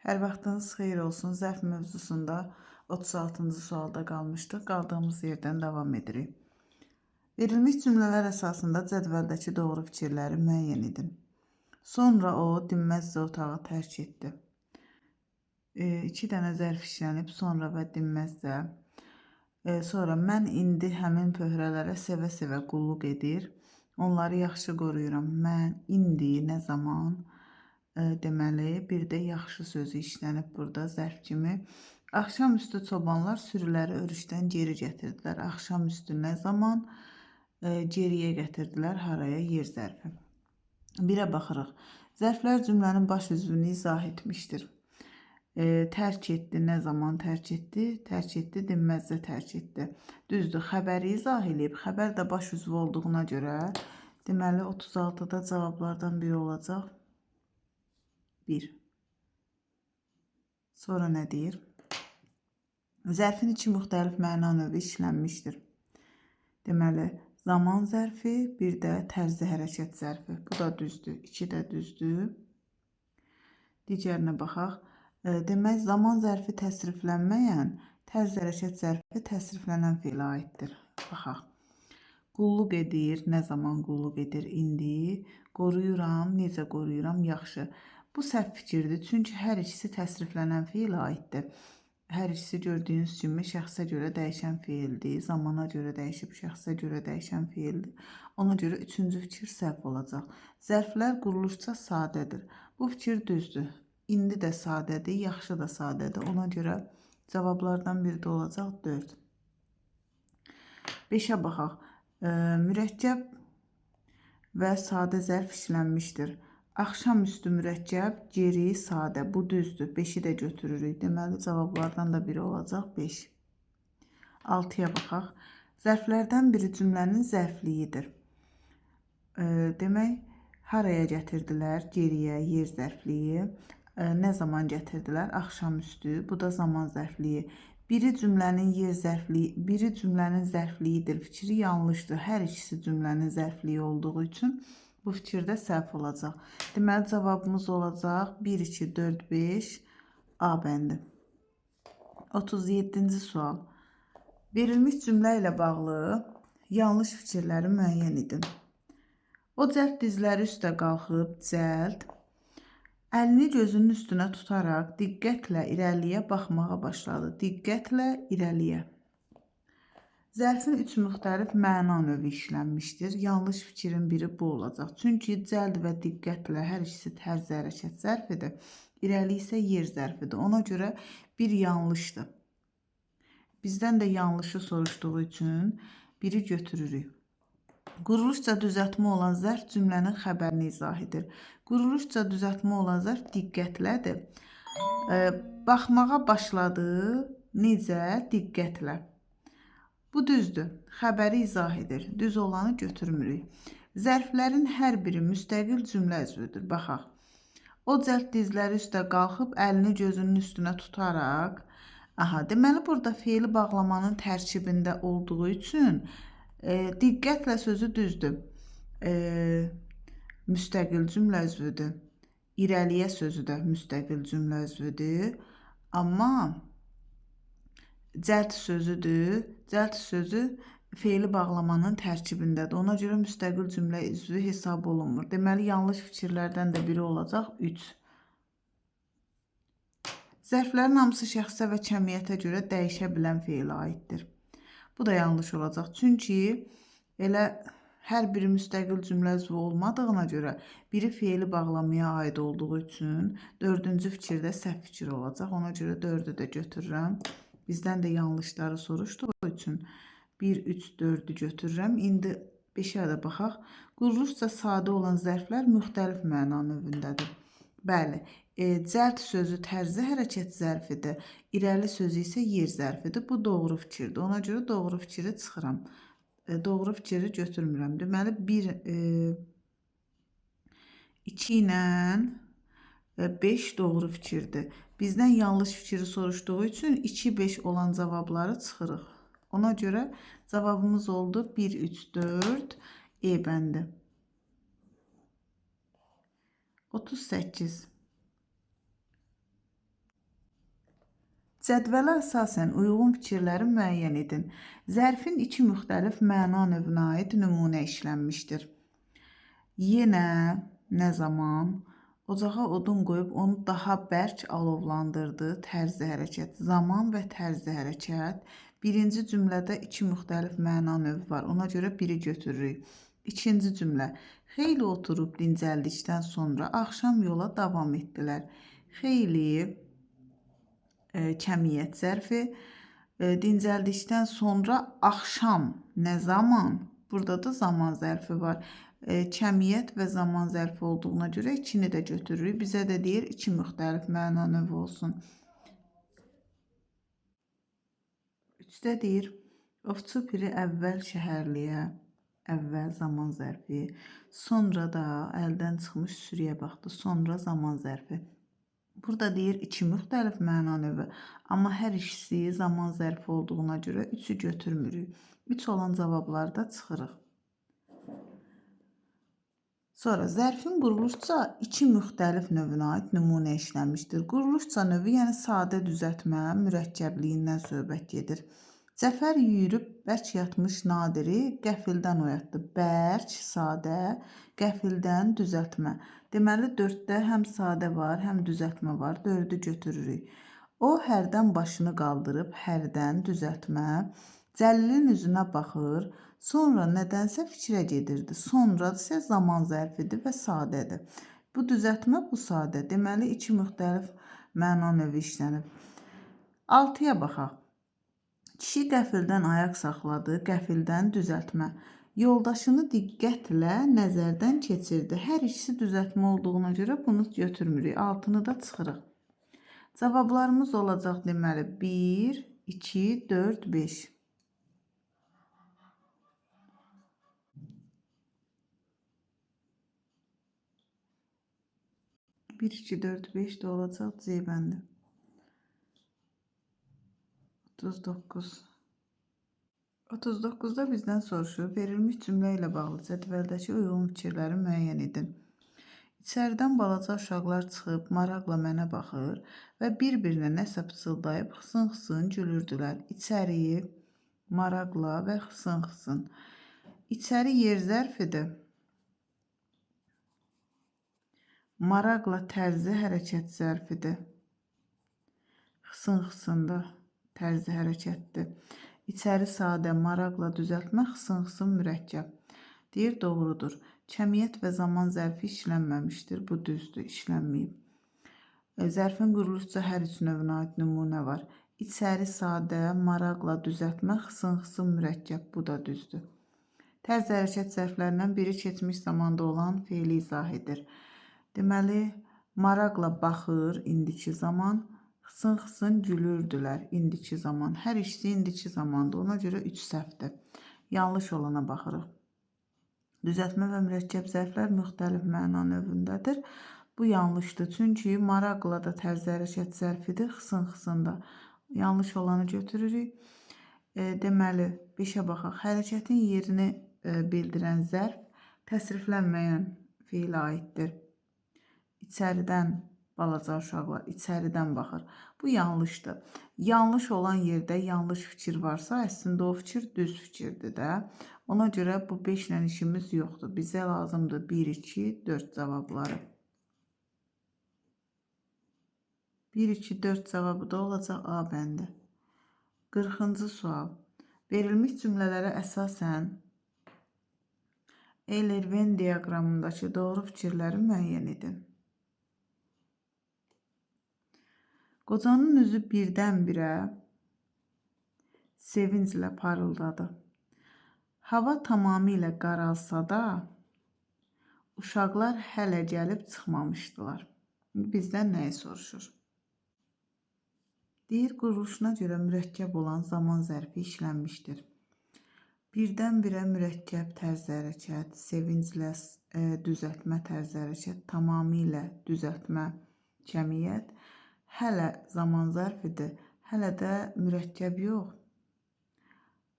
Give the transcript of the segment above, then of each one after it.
Hər vaxtınız xeyir olsun. Zərf mövzusunda 36-cı sualda qalmışdıq. Qaldığımız yerdən davam edirik. Verilmiş cümlələr əsasında cədvəldəki doğru fikirləri müəyyən edin. Sonra o dinməzcə otağı tərk etdi. 2 dənə zərf işlənib, sonra və dinməzcə. Sonra mən indi həmin pöhrələrə sevə-sevə qulluq edir. Onları yaxşı qoruyuram. Mən indi nə zaman deməli, bir də yaxşı sözü işlənib burada zərf kimi. Axşamüstü çobanlar sürüləri örüşdən geri gətirdilər. Axşamüstü nə zaman geriyə gətirdilər, haraya, yer zərfi. 1-ə baxırıq. Zərflər cümlənin baş üzvünü izah etmişdir. Tərk etdi, nə zaman tərk etdi? Tərk etdi, dinməzcə tərk etdi. Düzdür, xəbəri izah edib. Xəbər də baş üzvü olduğuna görə deməli 36-da cavablardan biri olacaq. 1. Sonra nə deyir? Zərfin iki müxtəlif məna növü işlənmişdir. Deməli, zaman zərfi, bir də tərzi hərəkət zərfi. Bu da düzdür. 2 də düzdür. Digərinə baxaq. Demək, zaman zərfi təsriflənməyən, tərzi hərəkət zərfi təsriflənən fiilə aiddir. Baxaq. Qulluq edir, nə zaman qulluq edir? İndi. Qoruyuram, necə qoruyuram? Yaxşı. Bu səhv fikirdir, çünki hər ikisi təsriflənən fiilə aiddir. Hər ikisi gördüyünüz kimi şəxsə görə dəyişən fiildir, zamana görə dəyişib, şəxsə görə dəyişən fiildir. Ona görə üçüncü fikir səhv olacaq. Zərflər quruluşca sadədir. Bu fikir düzdür. İndi də sadədir, yaxşı da sadədir. Ona görə cavablardan biri də olacaq 4. 5-ə baxaq. Mürəkkəb və sadə zərf işlənmişdir. Axşamüstü mürəkkəb, geri, sadə. Bu düzdür. 5-i də götürürük. Deməli, cavablardan da biri olacaq 5. 6-ya baxaq. Zərflərdən biri cümlənin zərfliyidir. Demək, haraya gətirdilər? Geriyə, yer zərfliyi. Nə zaman gətirdilər? Axşamüstü. Bu da zaman zərfliyi. Biri cümlənin yer zərfliyi, biri cümlənin zərfliyidir. Fikri yanlışdır. Hər ikisi cümlənin zərfliyi olduğu üçün bu fikirdə səhv olacaq. Deməli, cavabımız olacaq 1, 2, 4, 5 A bəndi. 37-ci sual. Verilmiş cümlə ilə bağlı yanlış fikirləri müəyyən edin. O cəld dizləri üstə qalxıb, cəld, əlini gözünün üstünə tutaraq diqqətlə irəliyə baxmağa başladı. Diqqətlə irəliyə. Zərfin 3 müxtəlif məna növü işlənmişdir. Yanlış fikrin biri bu olacaq. Çünki cəld və diqqətlə hər ikisi tərzi hərəkət zərfidir. İrəli isə yer zərfidir. Ona görə bir yanlışdır. Bizdən də yanlışı soruşduğu üçün biri götürürük. Quruluşca düzəltmə olan zərf cümlənin xəbərini izah edir. Quruluşca düzəltmə olan zərf diqqətlədir. Baxmağa başladı, necə, diqqətlə. Bu düzdür. Xəbəri izah edir. Düz olanı götürmürük. Zərflərin hər biri müstəqil cümlə üzvüdür. Baxaq. O cəld dizləri üstə qalxıb əlini gözünün üstünə tutaraq. Deməli, burada feili bağlamanın tərkibində olduğu üçün diqqətlə sözü düzdür. Müstəqil cümlə üzvüdür. İrəliyə sözü də müstəqil cümlə üzvüdür. Amma cəld sözüdür. Cəld sözü feili bağlamanın tərkibindədir. Ona görə müstəqil cümlə üzvü hesab olunmur. Deməli, yanlış fikirlərdən də biri olacaq 3. Zərflərin hamısı şəxsə və cəmiyyətə görə dəyişə bilən feilə aiddir. Bu da yanlış olacaq. Çünki elə hər biri müstəqil cümlə üzvü olmadığına görə biri feili bağlamaya aid olduğu üçün 4-cü fikirdə səhv fikir olacaq. Ona görə 4-ü də götürürəm. Bizdən də yanlışları soruşduğu üçün 1, 3, 4-ü götürürəm. İndi 5-ə də baxaq. Quruluşca sadə olan zərflər müxtəlif məna növündədir. Bəli, cəld sözü tərzi hərəkət zərfidir. İrəli sözü isə yer zərfidir. Bu doğru fikirdir. Ona görə doğru fikiri çıxıram. Doğru fikiri götürmürəm. Deməli, 2 ilə 5 doğru fikirdir. Bizdən yanlış fikri soruşduğu üçün 2-5 olan cavabları çıxırıq. Ona görə cavabımız oldu 1, 3, 4 E bəndi. 38. Cədvələ əsasən uyğun fikirləri müəyyən edin. Zərfin iki müxtəlif məna növünə aid nümunə işlənmişdir. Yenə, nə zaman, ocağa odun qoyub onu daha bərk alovlandırdı, tərzi hərəkət. Zaman və tərzi hərəkət. Birinci cümlədə iki müxtəlif məna növü var. Ona görə biri götürürük. İkinci cümlə. Xeyli oturub dincəldikdən sonra axşam yola davam etdilər. Xeyli kəmiyyət zərfi. Dincəldikdən sonra axşam nə zaman? Burada da zaman zərfi var. Kəmiyyət və zaman zərfi olduğuna görə ikini də götürürük. Bizə də deyir iki müxtəlif məna növü olsun. 3-də deyir ovçu piri əvvəl şəhərliyə, əvvəl zaman zərfi, sonra da əldən çıxmış sürüyə baxdı, sonra zaman zərfi. Burada deyir iki müxtəlif məna növü, amma hər ikisi zaman zərfi olduğuna görə 3-ü götürmürük. 3 olan cavabları da çıxırıq. Sonra zərfin quruluşca iki müxtəlif növünə aid nümunə işlənmişdir. Quruluşca növü, yəni sadə düzəltmə, mürəkkəbliyindən söhbət gedir. Cəfər yürüb bərk yatmış Nadiri qəfildən oyatdı. Bərk, sadə, qəfildən düzəltmə. Deməli, 4-də həm sadə var, həm düzəltmə var. 4-ü götürürük. O hərdən başını qaldırıb, hərdən düzəltmə. Cəlilin üzünə baxır, sonra nədənsə fikrə gedirdi. Sonra isə zaman zərfidir və sadədir. Bu düzəltmə, bu sadə. Deməli, iki müxtəlif məna növü işlənib. 6-ya baxaq. Kişi qəfildən ayaq saxladı, qəfildən düzəltmə. Yoldaşını diqqətlə nəzərdən keçirdi. Hər ikisi düzəltmə olduğuna görə bunu götürmürük. 6-nı da çıxırıq. Cavablarımız olacaq deməli 1, 2, 4, 5. 1, 2, 4, 5 də olacaq C bəndi. 39. 39-da bizdən soruşur. Verilmiş cümlə ilə bağlı cədvəldəki uyğun fikirləri müəyyən edin. İçəridən balaca uşaqlar çıxıb maraqla mənə baxır və bir-birinə nəsə pıçıldayıb xısın-xısın gülürdülər. İçəriyi maraqla və xısın-xısın. İçəri yer zərfidir. Maraqla tərzi hərəkət zərfidir. Xısın-xısında tərzi hərəkətdir. İçəri sadə, maraqla düzəltmə, xısın-xısın mürəkkəb. Deyir, doğrudur. Kəmiyyət və zaman zərfi işlənməmişdir. Bu düzdür, işlənməyib. Zərfin quruluşca hər üç növünə aid nümunə var. İçəri sadə, maraqla düzəltmə, xısın-xısın mürəkkəb. Bu da düzdür. Tərz hərəkət zərflərindən biri keçmiş zamanda olan feili izah edir. Deməli, maraqla baxır, indiki zaman, xısın-xısın gülürdülər, indiki zaman. Hər ikisi indiki zamandır, ona görə 3 səhvdir. Yanlış olana baxırıq. Düzəltmə və mürəkkəb zərflər müxtəlif məna növündədir. Bu yanlışdır, çünki maraqla da tərz hərəkət zərfidir, xısın-xısında. Yanlış olanı götürürük. Deməli, 5-ə baxaq. Hərəkətin yerini bildirən zərf təsriflənməyən feilə aiddir. İçəridən balaca uşaqlar içəridən baxır. Bu yanlışdır. Yanlış olan yerdə yanlış fikir varsa, əslində o fikir düz fikirdir də. Ona görə bu 5 ilə işimiz yoxdur. Bizə lazımdır 1, 2, 4 cavabları. 1, 2, 4 cavabı da olacaq A bəndi. 40-cı sual. Verilmiş cümlələrə əsasən Eyler-Venn diaqramındakı doğru fikirləri müəyyən edin. Qocanın üzü birdən-birə sevinclə parıldadı. Hava tamamilə qaralsa da, uşaqlar hələ gəlib çıxmamışdılar. Bizdən nəyi soruşur? Deyir, quruluşuna görə mürəkkəb olan zaman zərfi işlənmişdir. Birdən-birə mürəkkəb tərz hərəkət, sevinclə düzəltmə tərz hərəkət, tamamilə düzəltmə kəmiyyət, hələ zaman zərfidir, hələ də mürəkkəb yox.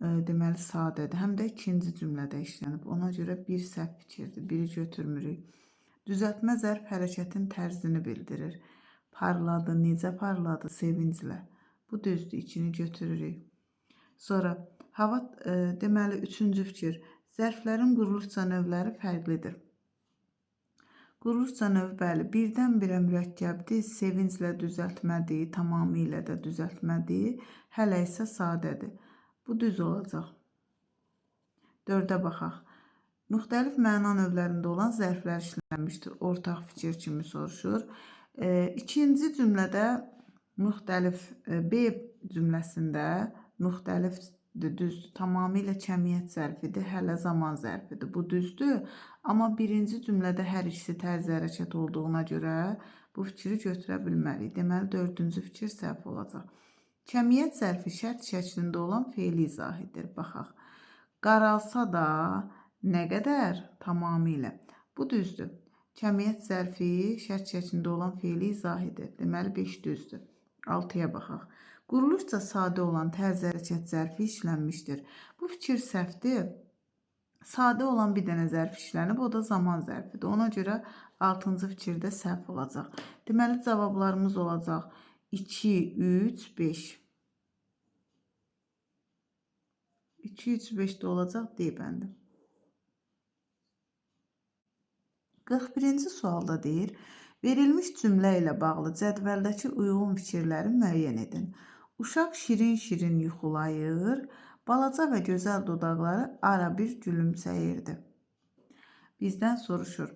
Deməli, sadədir. Həm də ikinci cümlədə işlənib. Ona görə bir səhv fikirdir, biri götürmürük. Düzəltmə zərf hərəkətin tərzini bildirir. Parladı, necə parladı? Sevinclə. Bu düzdür, içini götürürük. Sonra hava deməli üçüncü fikir. Zərflərin quruluşca növləri fərqlidir. Quruluşca növü bəli, birdən-birə mürəkkəbdir, sevinclə düzəltmədir, tamamilə də düzəltmədir, hələ isə sadədir. Bu düz olacaq. 4-ə baxaq. Müxtəlif məna növlərində olan zərflər işlənmişdir. Ortaq fikir kimi soruşur. İkinci cümlədə müxtəlif, B cümləsində müxtəlifdir, düzdür. Tamamilə cəmiyyət zərfidir, hələ zaman zərfidir. Bu düzdür. Amma birinci cümlədə hər ikisi tərzi hərəkət olduğuna görə bu fikri götürə bilmərik. Deməli, dördüncü fikir səhv olacaq. Cəmiyyət zərfi şərt şəklində olan feili izah edir. Baxaq. Qaralsa da nə qədər? Tamamilə. Bu düzdür. Cəmiyyət zərfi şərt şəklində olan feili izah edir. Deməli, 5 düzdür. 6-ya baxaq. Quruluşca sadə olan tərzi hərəkət zərfi işlənmişdir. Bu fikir səhvdir. Sadə olan bir dənə zərf işlənib, o da zaman zərfidir. Ona görə 6-cı fikirdə səhv olacaq. Deməli, cavablarımız olacaq 2, 3, 5. 2, 3, 5 də olacaq D bəndi. 41-ci sualda deyir, verilmiş cümlə ilə bağlı cədvəldəki uyğun fikirləri müəyyən edin. Uşaq şirin-şirin yuxulayır, balaca və gözəl dodaqları ara bir gülümsəyirdi. Bizdən soruşur.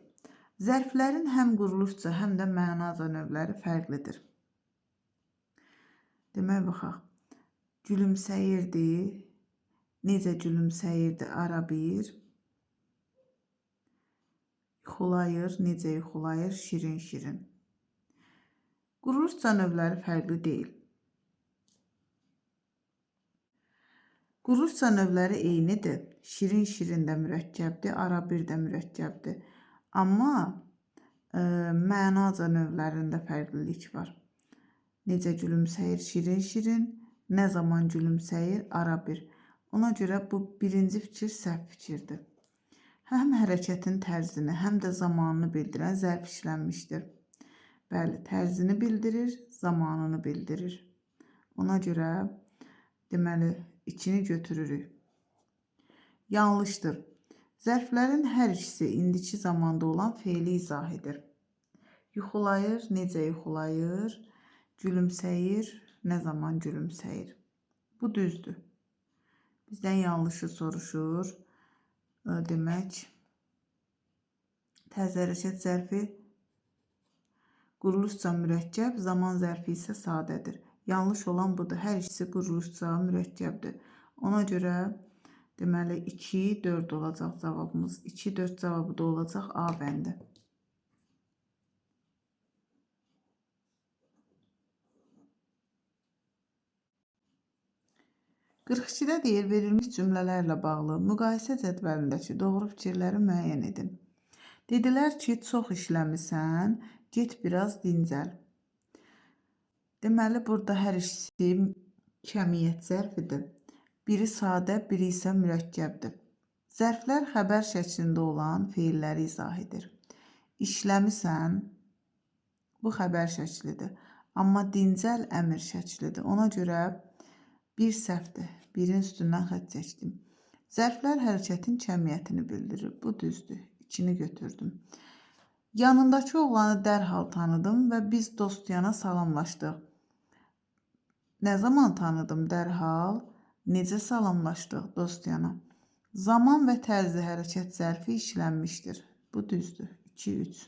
Zərflərin həm quruluşca, həm də mənaca növləri fərqlidir. Demək, baxaq. Gülümsəyirdi, necə gülümsəyirdi ara bir. Yuxulayır, necə yuxulayır, şirin-şirin. Quruluşca növləri fərqli deyil. Quruluşca növləri eynidir. Şirin-şirin də mürəkkəbdir, ara bir də mürəkkəbdir. Amma mənaca növlərində fərqlilik var. Necə gülümsəyir, şirin-şirin, nə zaman gülümsəyir, ara bir. Ona görə bu birinci fikir səhv fikirdir. Həm hərəkətin tərzini, həm də zamanını bildirən zərf işlənmişdir. Bəli, tərzini bildirir, zamanını bildirir. Ona görə deməli, içini götürürük. Yanlışdır. Zərflərin hər ikisi indiki zamanda olan feili izah edir. Yuxulayır, necə yuxulayır, gülümsəyir, nə zaman gülümsəyir. Bu düzdür. Bizdən yanlışı soruşur. Demək, tərzi hərəkət zərfi quruluşca mürəkkəb, zaman zərfi isə sadədir. Yanlış olan budur. Hər ikisi quruluşca mürəkkəbdir. Ona görə deməli 2, 4 olacaq cavabımız. 2, 4 cavabı da olacaq A bəndi. Qırx-ikidə deyir, verilmiş cümlələrlə bağlı müqayisə cədvəlindəki doğru fikirləri müəyyən edin. Dedilər ki, çox işləmisən, get biraz dincəl. Deməli, burada hər ikisi cəmiyyət zərfidir. Biri sadə, biri isə mürəkkəbdir. Zərflər xəbər şəklində olan feilləri izah edir. İşləmisən, bu xəbər şəklidir. Amma dincəl əmr şəklidir. Ona görə bir səhvdir. Birin üstündən xətt çəkdim. Zərflər hərəkətin cəmiyyətini bildirir. Bu düzdür. 2-ni götürdüm. Yanındakı oğlanı dərhal tanıdım və biz dostiyana salamlaşdıq. Nə zaman tanıdım dərhal? Necə salamlaşdıq dostiyana? Zaman və tərzi hərəkət zərfi işlənmişdir. Bu düzdür. 2, 3.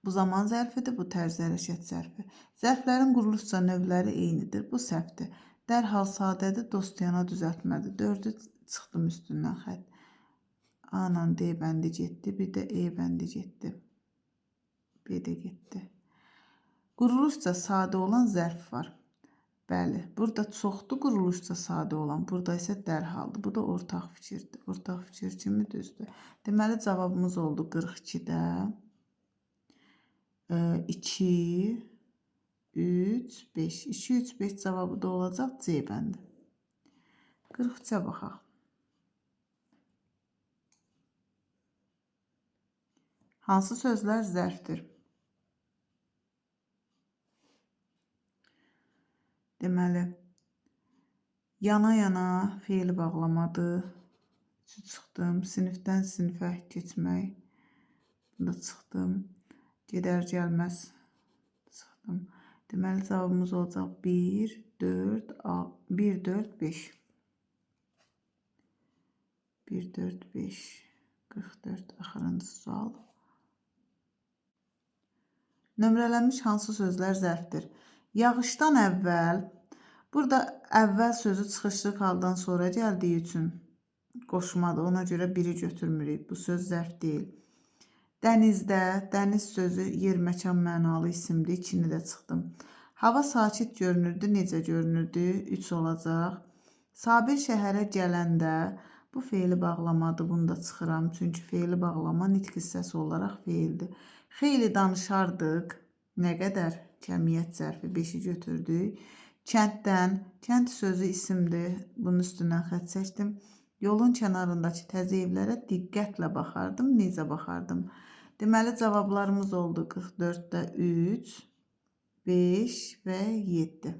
Bu zaman zərfidir, bu tərzi hərəkət zərfi. Zərflərin quruluşca növləri eynidir. Bu səhvdir. Dərhal sadədir, dostiyana düzəltmədir. 4-ü çıxdım üstündən xətt. A ilə D bəndi getdi, bir də E bəndi getdi. B də getdi. Quruluşca sadə olan zərf var. Bəli, burada çoxdur quruluşca sadə olan, burada isə dərhaldır. Bu da ortaq fikirdir. Ortaq fikir kimi düzdür. Deməli, cavabımız oldu 42-də. 2, 3, 5. 2, 3, 5 cavabı da olacaq C bəndi. 43-ə baxaq. Hansı sözlər zərfdir? Deməli, yana-yana feili bağlamadır. Çıxdım. Sinifdən sinifə keçmək. Bunda çıxdım. Gedər gəlməz çıxdım. Deməli, cavabımız olacaq 1, 4, 1, 4, 5. 1, 4, 5, 44 axırıncı sual. Nömrələnmiş hansı sözlər zərfdir? Yağışdan əvvəl, burada əvvəl sözü çıxışlı haldan sonra gəldiyi üçün qoşmadır. Ona görə biri götürmürük. Bu söz zərf deyil. Dənizdə, dəniz sözü yer, məkan mənalı isimdir. 2-ni də çıxdım. Hava sakit görünürdü. Necə görünürdü? 3 olacaq. Sabir şəhərə gələndə, bu feili bağlamadır. Bunu da çıxıram. Çünki feili bağlama nitq hissəsi olaraq feildir. Xeyli danışardıq. Nə qədər? Kəmiyyət zərfi 5-i götürdük. Kənddən, kənd sözü isimdir. Bunun üstündən xətt çəkdim. Yolun kənarındakı təzə evlərə diqqətlə baxardım. Necə baxardım? Deməli, cavablarımız oldu 44-də 3, 5 və 7.